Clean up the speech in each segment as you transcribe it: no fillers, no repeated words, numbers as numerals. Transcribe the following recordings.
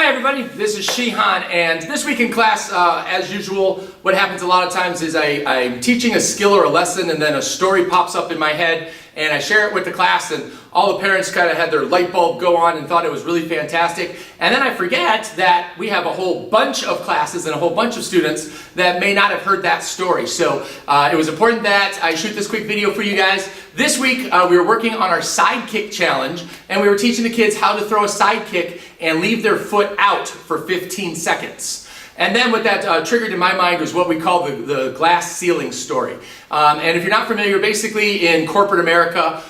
Hi everybody, this is Shihan, and this week in class, as usual, what happens a lot of times is I'm teaching a skill or a lesson and then a story pops up in my head and I share it with the class and all the parents kind of had their light bulb go on and thought it was really fantastic. And then I forget that we have a whole bunch of classes and a whole bunch of students that may not have heard that story. So it was important that I shoot this quick video for you guys. This week we were working on our sidekick challenge and we were teaching the kids how to throw a sidekick and leave their foot out for 15 seconds. And then what that triggered in my mind was what we call the glass ceiling story. And if you're not familiar, basically in corporate America,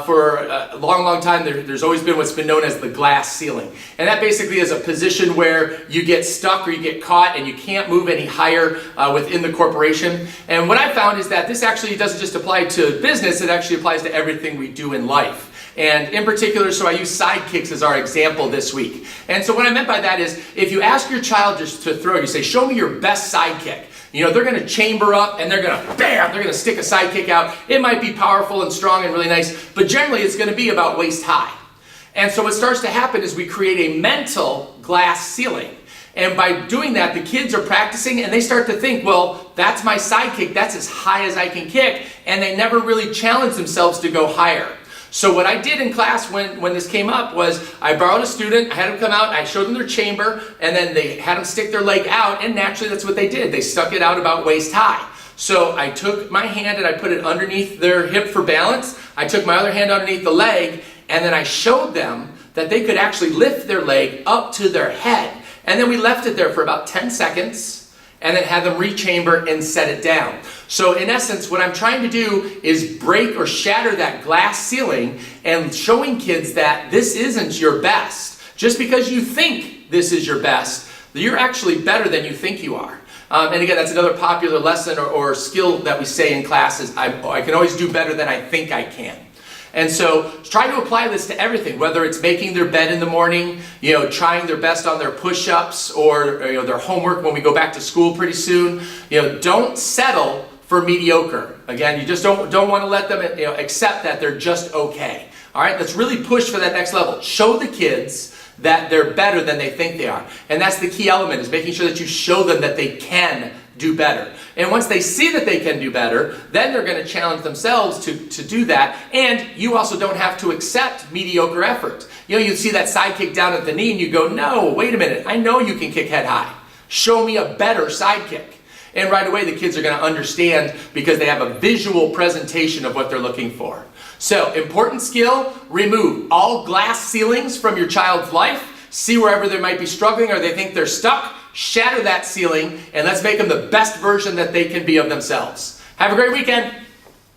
for a long time, there's always been what's been known as the glass ceiling. And that basically is a position where you get stuck or you get caught and you can't move any higher within the corporation. And what I found is that this actually doesn't just apply to business, it actually applies to everything we do in life. And in particular, so I use sidekicks as our example this week. And so what I meant by that is, if you ask your child just to throw, you say, show me your best sidekick. You know, they're going to chamber up and they're going to, bam, they're going to stick a sidekick out. It might be powerful and strong and really nice, but generally it's going to be about waist high. And so what starts to happen is we create a mental glass ceiling. And by doing that, the kids are practicing and they start to think, well, that's my sidekick, that's as high as I can kick, and they never really challenge themselves to go higher. So what I did in class when this came up was I borrowed a student, I had them come out, I showed them their chamber, and then they had them stick their leg out, and naturally that's what they did. They stuck it out about waist high. So I took my hand and I put it underneath their hip for balance. I took my other hand underneath the leg, and then I showed them that they could actually lift their leg up to their head. And then we left it there for about 10 seconds. And then have them rechamber and set it down. So in essence, what I'm trying to do is break or shatter that glass ceiling and showing kids that this isn't your best. Just because you think this is your best, you're actually better than you think you are. And again, that's another popular lesson or skill that we say in classes. I can always do better than I think I can. And so try to apply this to everything, whether it's making their bed in the morning, you know, trying their best on their push-ups or you know, their homework when we go back to school pretty soon. You know, don't settle for mediocre. Again, you just don't want to let them, you know, accept that they're just okay. All right, let's really push for that next level. Show the kids that they're better than they think they are. And that's the key element, is making sure that you show them that they can do better. And once they see that they can do better, then they're going to challenge themselves to do that. And you also don't have to accept mediocre effort. You know, you see that side kick down at the knee and you go, no, wait a minute, I know you can kick head high. Show me a better side kick. And right away the kids are going to understand because they have a visual presentation of what they're looking for. So, important skill, remove all glass ceilings from your child's life. See wherever they might be struggling or they think they're stuck. Shatter that ceiling and let's make them the best version that they can be of themselves. Have a great weekend.